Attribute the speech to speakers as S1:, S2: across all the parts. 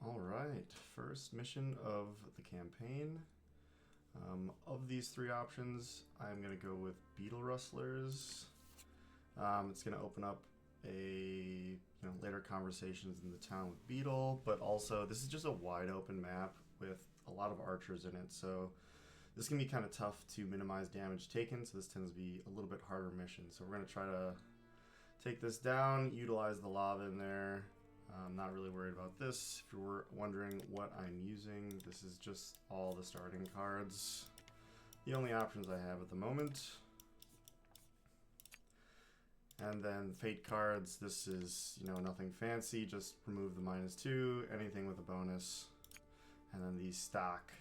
S1: Alright, first mission of the campaign. Of these three options, I'm going to go with Beetle Rustlers. It's going to open up a later conversations in the town with Beetle, but also this is just a wide open map with a lot of archers in it, so this can be kind of tough to minimize damage taken, so this tends to be a little bit harder mission. So we're going to try to take this down, utilize the lava in there. I'm not really worried about this. If you're wondering what I'm using, this is just all the starting cards. The only options I have at the moment. And then fate cards, this is, nothing fancy, just remove the -2, anything with a bonus. And then the stock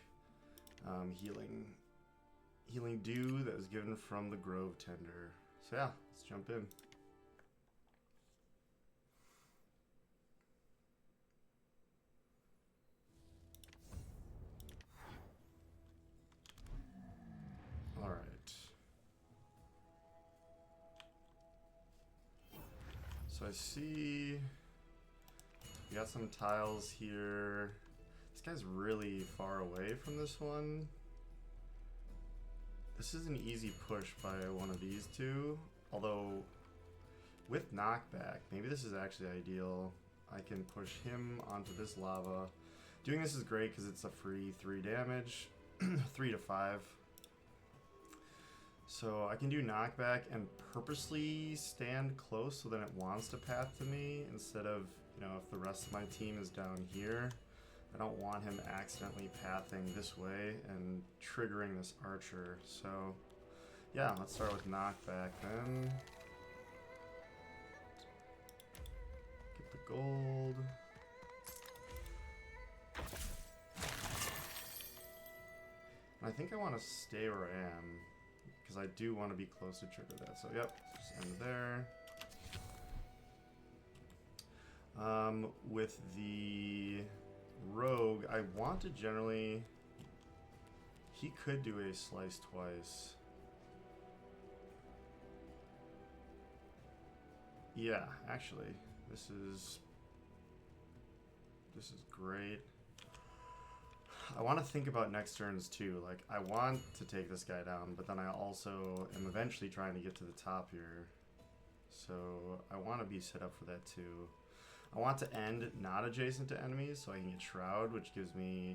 S1: healing dew that was given from the Grove Tender. So yeah, let's jump in. Alright. So I see we got some tiles here. This guy's really far away from this one. This is an easy push by one of these two, although with knockback, maybe this is actually ideal. I can push him onto this lava. Doing this is great because it's a free 3 damage, 3 to 5. So I can do knockback and purposely stand close so then it wants to path to me instead of, if the rest of my team is down here. I don't want him accidentally pathing this way and triggering this archer. So yeah, let's start with knockback then. Get the gold. And I think I want to stay where I am, because I do want to be close to trigger that. So yep, just end there. With the rogue, I want to generally... He could do a slice twice. Yeah, actually, this is great. I want to think about next turns too. Like, I want to take this guy down, but then I also am eventually trying to get to the top here. So I want to be set up for that too. I want to end not adjacent to enemies so I can get Shroud, which gives me,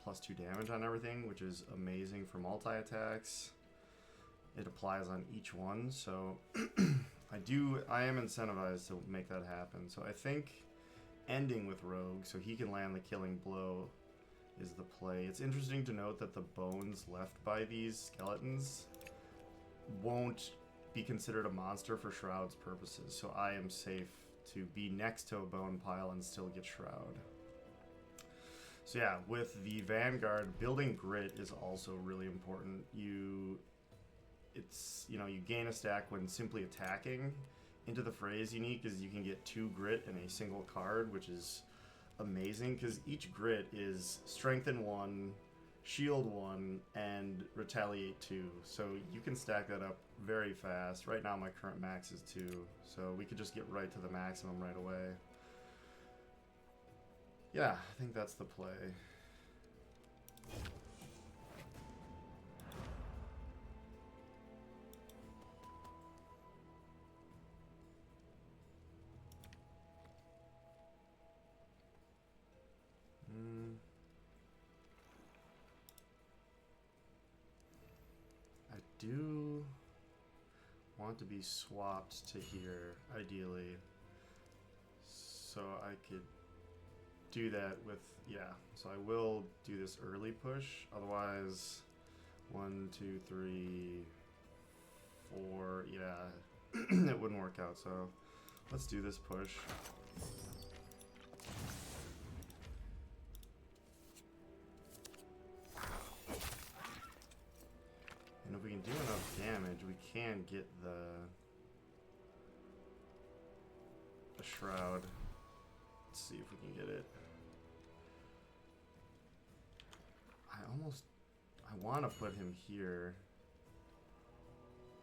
S1: +2 damage on everything, which is amazing for multi-attacks. It applies on each one, so I am incentivized to make that happen. So I think ending with Rogue so he can land the killing blow is the play. It's interesting to note that the bones left by these skeletons won't be considered a monster for Shroud's purposes, so I am safe to be next to a bone pile and still get Shroud. So yeah, with the Vanguard, building grit is also really important. You gain a stack when simply attacking. Into the phrase unique is you can get 2 grit in a single card, which is amazing because each grit is strengthen 1, shield 1, and retaliate 2. So you can stack that up very fast. Right now my current max is 2, so we could just get right to the maximum right away. Yeah, I think that's the play. I do want to be swapped to here, ideally. So I could do that with, yeah. So I will do this early push, otherwise 1, 2, 3, 4, yeah, it wouldn't work out. So let's do this push. And if we can do enough damage, we can get the Shroud. Let's see if we can get it. I want to put him here.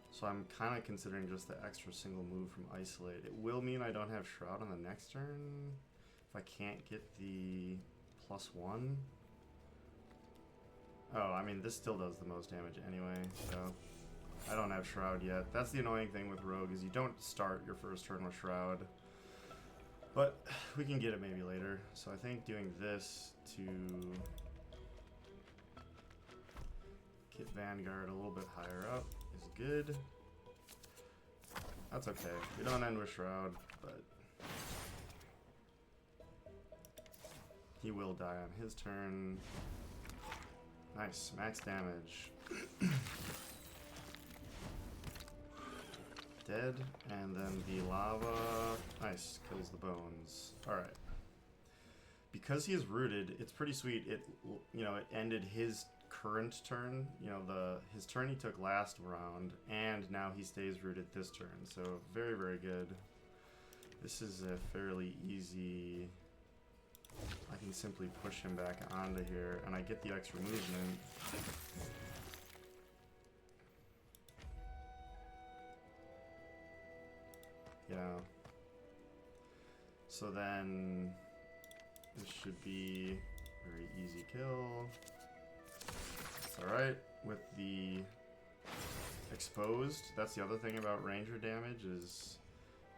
S1: So I'm kind of considering just the extra single move from Isolate. It will mean I don't have Shroud on the next turn if I can't get the +1. Oh, I mean, this still does the most damage anyway, so I don't have Shroud yet. That's the annoying thing with Rogue, is you don't start your first turn with Shroud. But we can get it maybe later. So I think doing this to get Vanguard a little bit higher up is good. That's okay. We don't end with Shroud, but he will die on his turn. Nice, max damage. Dead, and then the lava, nice, kills the bones. Alright. Because he is rooted, it's pretty sweet. It, you know, it ended his current turn, you know, his turn he took last round, and now he stays rooted this turn. So very, very good. This is a fairly easy. I can simply push him back onto here, and I get the extra movement. Yeah. So then this should be a very easy kill. It's alright. With the exposed, that's the other thing about ranger damage, is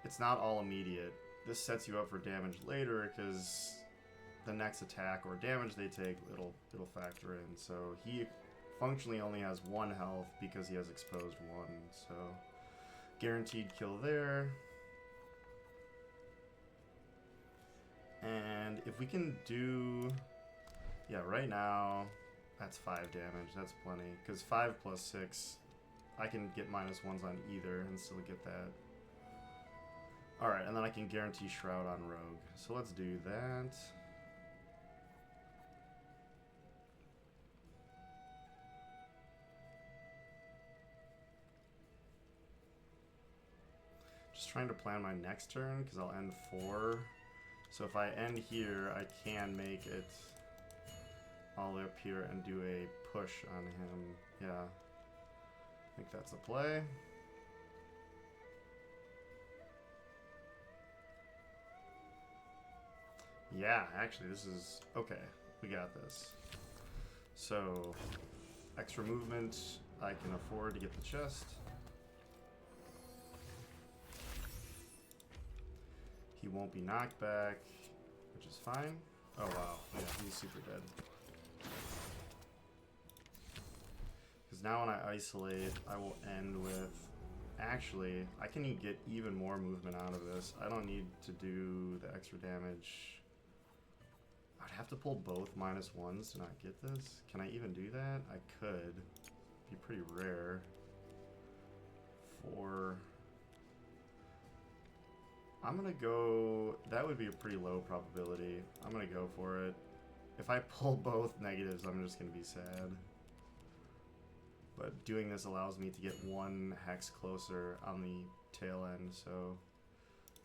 S1: it's not all immediate. This sets you up for damage later, because the next attack or damage they take, it'll factor in. So he functionally only has 1 health because he has exposed 1. So guaranteed kill there. And if we can do, yeah, right now that's 5 damage. That's plenty, because 5 + 6, I can get -1s on either and still get that. Alright, and then I can guarantee Shroud on Rogue. So let's do that. Just trying to plan my next turn, because I'll end 4. So if I end here, I can make it all the way up here and do a push on him. Yeah, I think that's a play. Yeah, actually, this is okay. We got this. So extra movement, I can afford to get the chest. He won't be knocked back, which is fine. Oh wow, yeah, he's super dead. Because now when I isolate, I will end with... Actually, I can get even more movement out of this. I don't need to do the extra damage. I'd have to pull both -1s to not get this. Can I even do that? I could. Be pretty rare. I'm gonna go, that would be a pretty low probability. I'm gonna go for it. If I pull both negatives, I'm just gonna be sad. But doing this allows me to get 1 hex closer on the tail end, so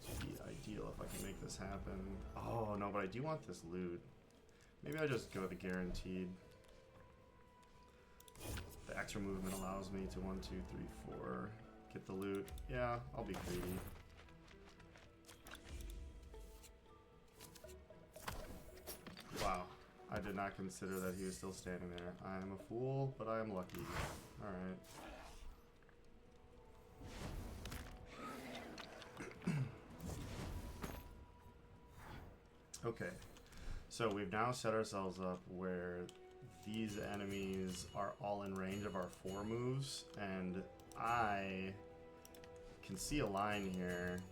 S1: this would be ideal if I can make this happen. Oh no, but I do want this loot. Maybe I just go the guaranteed. The extra movement allows me to 1, 2, 3, 4 get the loot. Yeah, I'll be greedy. Wow, I did not consider that he was still standing there. I am a fool, but I am lucky. Alright. Okay, so we've now set ourselves up where these enemies are all in range of our 4 moves, and I can see a line here.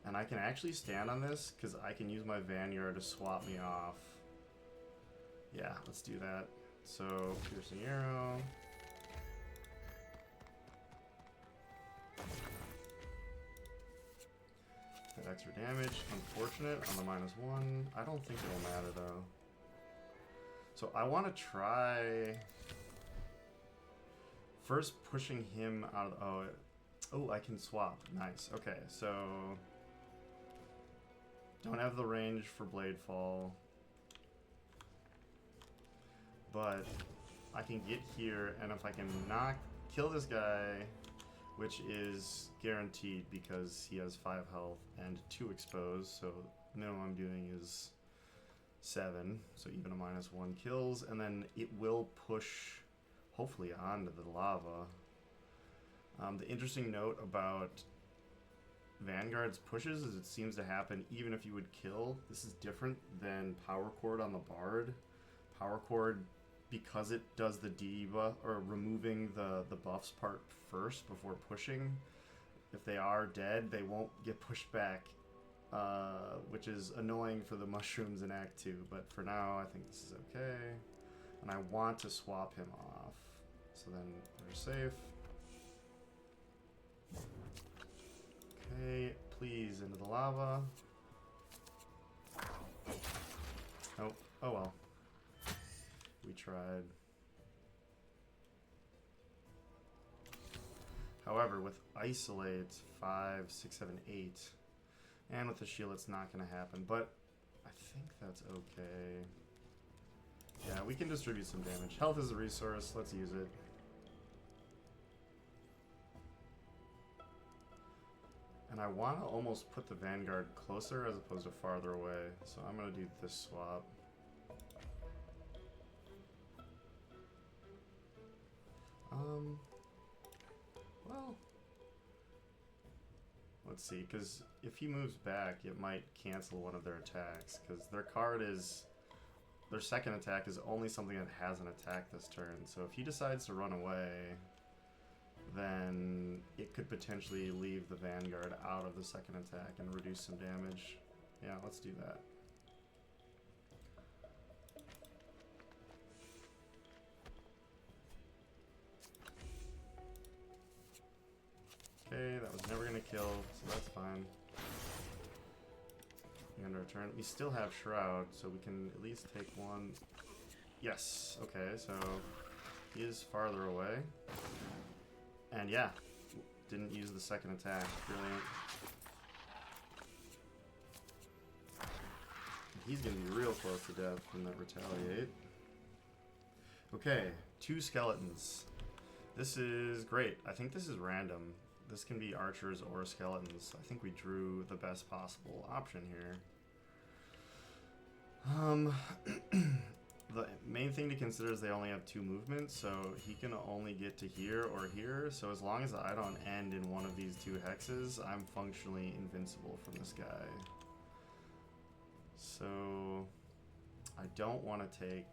S1: And I can actually stand on this, because I can use my Vanguard to swap me off. Yeah, let's do that. So, piercing arrow. That extra damage, unfortunate on the -1. I don't think it'll matter though. So I want to try first pushing him out of, oh, I can swap. Nice. Okay, so don't have the range for Blade Fall, but I can get here, and if I can kill this guy, which is guaranteed because he has 5 health and 2 exposed, so minimum I'm doing is 7, so even a -1 kills, and then it will push, hopefully, onto the lava. The interesting note about Vanguard's pushes is it seems to happen even if you would kill. This is different than Power Chord on the Bard. Power Chord, because it does the debuff, or removing the buffs part first before pushing, if they are dead, they won't get pushed back, which is annoying for the mushrooms in Act 2, but for now I think this is okay. And I want to swap him off, so then they're safe. Okay, please, into the lava. Oh, oh well. We tried. However, with Isolate, 5, 6, 7, 8, and with the shield, it's not going to happen, but I think that's okay. Yeah, we can distribute some damage. Health is a resource, let's use it. And I want to almost put the Vanguard closer as opposed to farther away, so I'm going to do this swap. Well, let's see, because if he moves back, it might cancel one of their attacks, because their card is, their second attack is only something that has an attack this turn, so if he decides to run away, then it could potentially leave the Vanguard out of the second attack and reduce some damage. Yeah, let's do that. Okay, that was never going to kill, so that's fine. And our turn. We still have Shroud, so we can at least take one. Yes, okay, so he is farther away. And yeah, didn't use the second attack. Brilliant. He's going to be real close to death from that Retaliate. Okay, 2 skeletons. This is great. I think this is random. This can be archers or skeletons. I think we drew the best possible option here. The main thing to consider is they only have 2 movements, so he can only get to here or here. So as long as I don't end in one of these 2 hexes, I'm functionally invincible from this guy. So I don't want to take...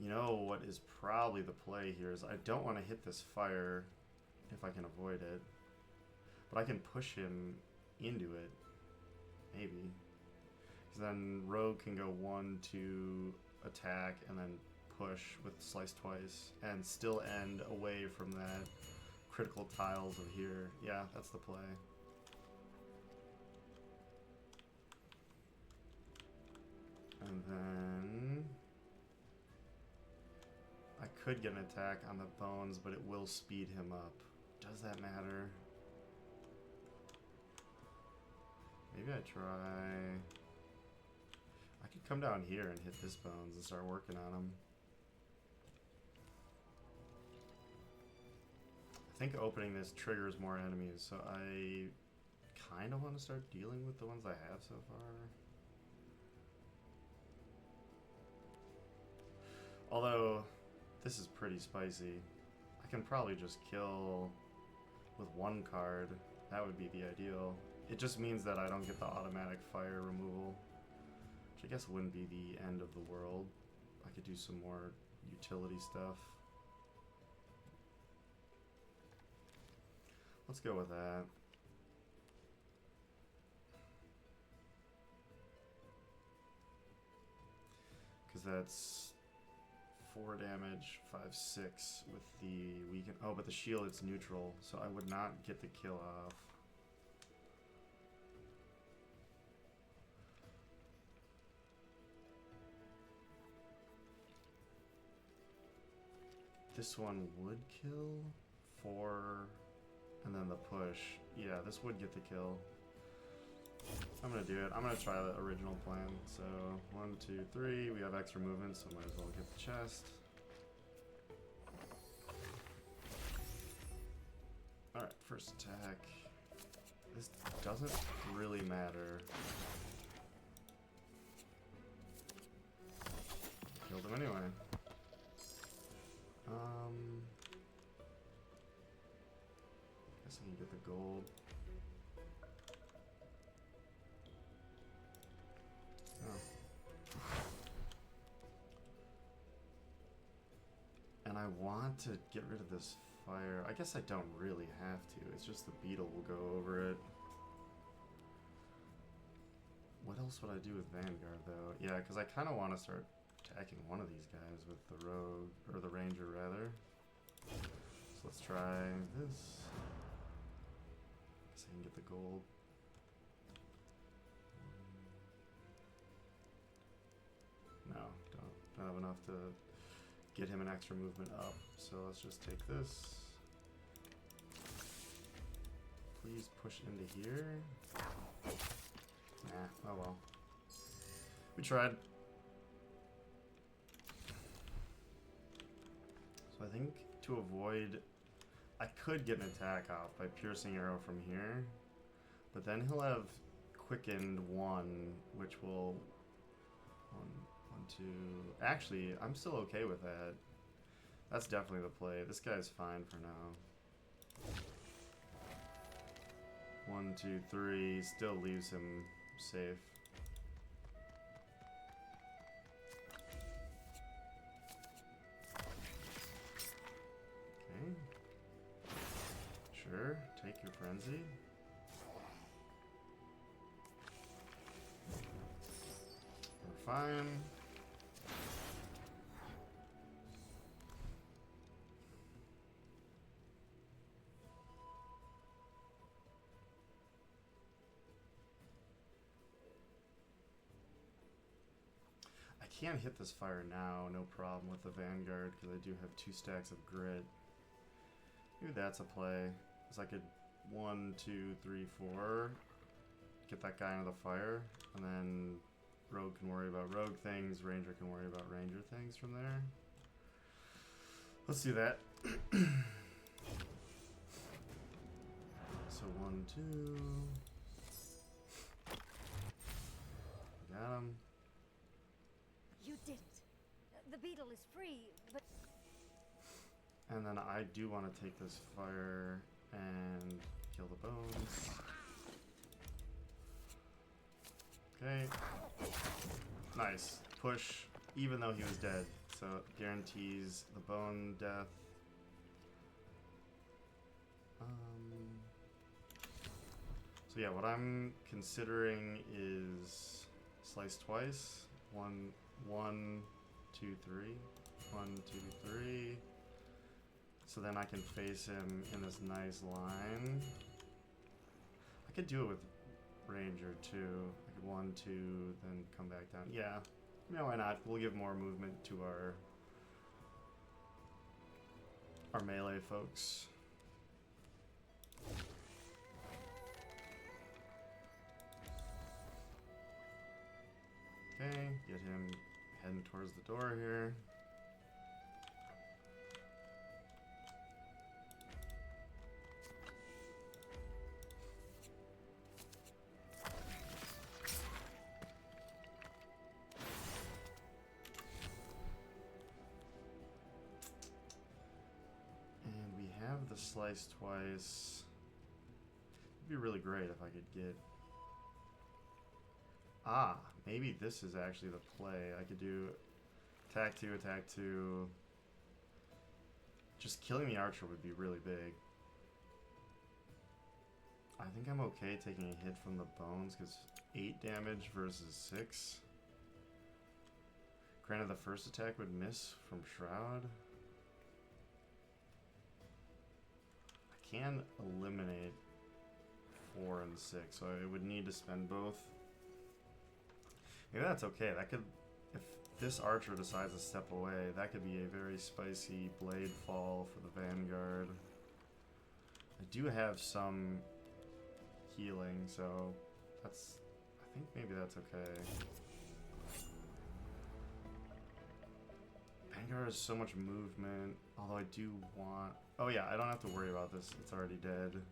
S1: You know what is probably the play here is I don't want to hit this fire if I can avoid it. But I can push him into it, maybe. Because then Rogue can go 1, 2, attack, and then push with Slice twice, and still end away from that critical tiles of here. Yeah, that's the play. And then... I could get an attack on the bones, but it will speed him up. Does that matter? Maybe I try... I could come down here and hit this bones and start working on him. I think opening this triggers more enemies, so I kind of want to start dealing with the ones I have so far. Although... this is pretty spicy. I can probably just kill with 1 card. That would be the ideal. It just means that I don't get the automatic fire removal, which I guess wouldn't be the end of the world. I could do some more utility stuff. Let's go with that. Because that's 4 damage, 5, 6 with the weaken. Oh, but the shield, it's neutral, so I would not get the kill off. This one would kill 4, and then the push. Yeah, this would get the kill. I'm gonna do it. I'm gonna try the original plan. So 1, 2, 3. We have extra movement, so might as well get the chest. Alright, first attack. This doesn't really matter. Killed him anyway. Guess I can get the gold. Oh. And I want to get rid of this fire. I guess I don't really have to. It's just the Beetle will go over it. What else would I do with Vanguard, though? Yeah, because I kind of want to start attacking one of these guys with the Rogue, or the Ranger, rather. So let's try this. Guess I can get the gold. No, don't have enough to get him an extra movement up. So let's just take this. Please push into here. Nah, oh well. We tried. So I think to avoid... I could get an attack off by piercing arrow from here. But then he'll have quickened 1, which will... 1, 2... Actually, I'm still okay with that. That's definitely the play. This guy's fine for now. 1, 2, 3. Still leaves him safe. Okay. Sure. Take your frenzy. We're fine. I can't hit this fire now, no problem with the Vanguard, because I do have 2 stacks of grit. Maybe that's a play. Because I could 1, 2, 3, 4, get that guy into the fire, and then Rogue can worry about Rogue things, Ranger can worry about Ranger things from there. Let's do that. So 1, 2. Got him.
S2: You did it. The Beetle is free, but...
S1: And then I do want to take this fire and kill the bones. Okay. Nice. Push, even though he was dead. So it guarantees the bone death. So yeah, what I'm considering is slice twice. 1, 2, 3. 1, 2, 3. So then I can face him in this nice line. I could do it with Ranger too. I could 1, 2, then come back down. Yeah. Yeah, why not? We'll give more movement to our melee folks. Okay, get him heading towards the door here. And we have the slice twice. It'd be really great if I could get... Ah, maybe this is actually the play. I could do attack 2, attack 2. Just killing the archer would be really big. I think I'm okay taking a hit from the bones because 8 damage versus 6. Granted, the first attack would miss from Shroud. I can eliminate 4 and 6, so I would need to spend both. Maybe that's okay. That could, if this archer decides to step away, that could be a very spicy blade fall for the Vanguard. I do have some healing, so that's, I think maybe that's okay. Vanguard has so much movement, although I do want... Oh yeah, I don't have to worry about this. It's already dead.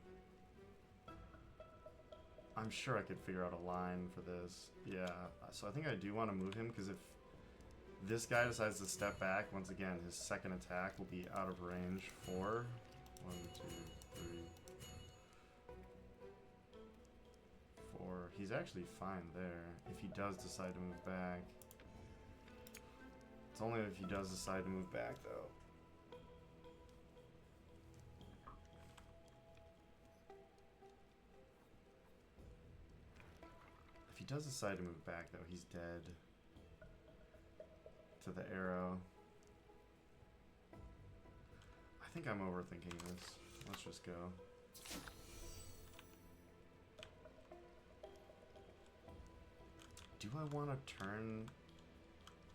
S1: I'm sure I could figure out a line for this. Yeah, so I think I do want to move him, because if this guy decides to step back, once again, his second attack will be out of range for 1, 2, 3, 4. He's actually fine there if he does decide to move back. It's only if he does decide to move back, though. If he does decide to move back, though, he's dead to the arrow. I think I'm overthinking this. Let's just go. Do I want to turn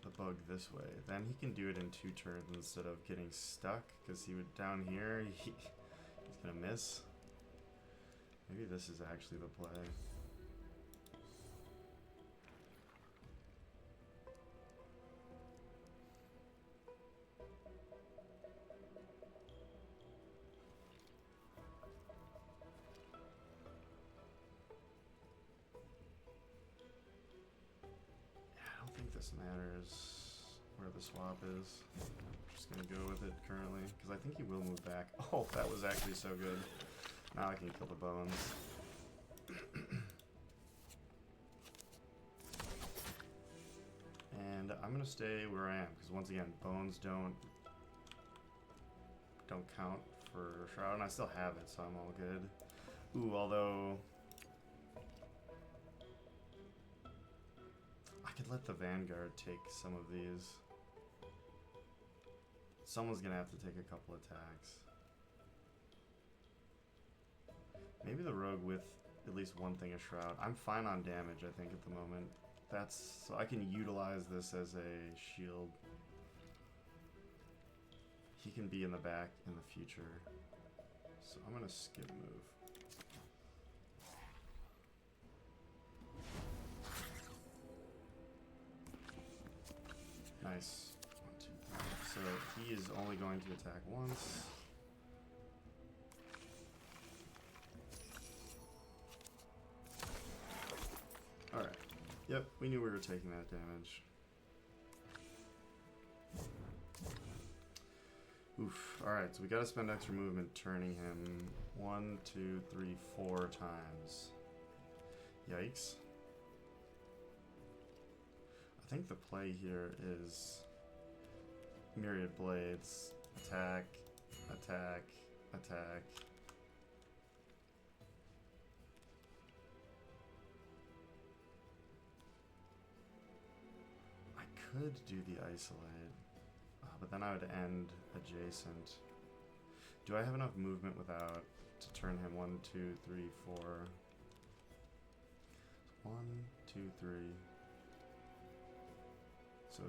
S1: the bug this way? Then he can do it in 2 turns instead of getting stuck, because he would down here, he's gonna miss. Maybe this is actually the play. This matters where the swap is. I'm just gonna go with it currently, because I think he will move back. Oh, that was actually so good. Now I can kill the bones. And I'm gonna stay where I am, because once again, bones don't count for Shroud, and I still have it, so I'm all good. Ooh, although I could let the Vanguard take some of these. Someone's gonna have to take a couple attacks. Maybe the Rogue with at least one thing of Shroud. I'm fine on damage, I think, at the moment. That's so I can utilize this as a shield. He can be in the back in the future. So I'm gonna skip move. Nice. 1, 2, 3. So he is only going to attack once. Alright. Yep, we knew we were taking that damage. Oof. Alright, so we gotta spend extra movement turning him 1, 2, 3, 4 times. Yikes. I think the play here is Myriad Blades, attack, attack, attack. I could do the Isolate, but then I would end adjacent. Do I have enough movement without to turn him 1, 2, 3, 4? 1, 2, 3. So,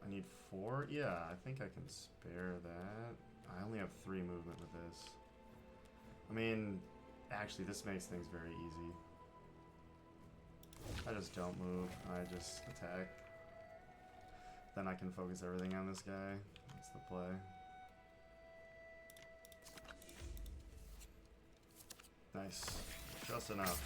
S1: I need 4? Yeah, I think I can spare that. I only have 3 movement with this. I mean, actually, this makes things very easy. I just don't move, I just attack. Then I can focus everything on this guy. That's the play. Nice. Just enough.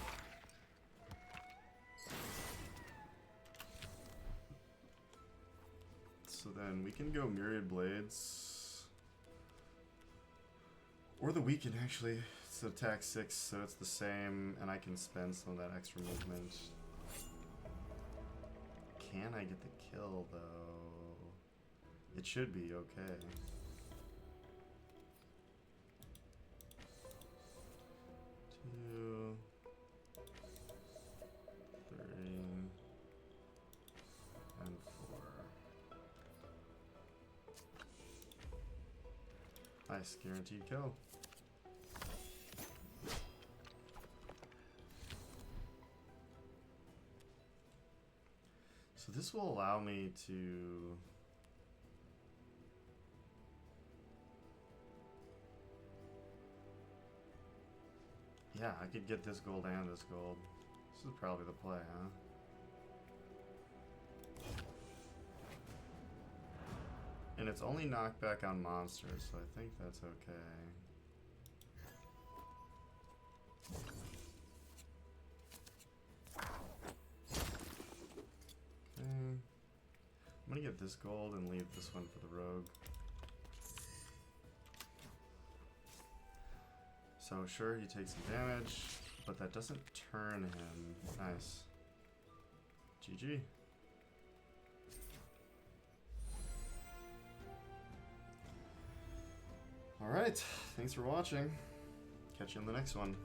S1: So then we can go Myriad Blades. Or the Weaken, actually. It's attack 6, so it's the same, and I can spend some of that extra movement. Can I get the kill, though? It should be okay. Two, 3, and 4. Nice, guaranteed kill. So this will allow me to... Yeah, I could get this gold and this gold. This is probably the play, huh? And it's only knockback on monsters, so I think that's okay. I'm gonna get this gold and leave this one for the rogue. So sure, he takes some damage, but that doesn't turn him. Nice. GG. Alright, thanks for watching. Catch you in the next one.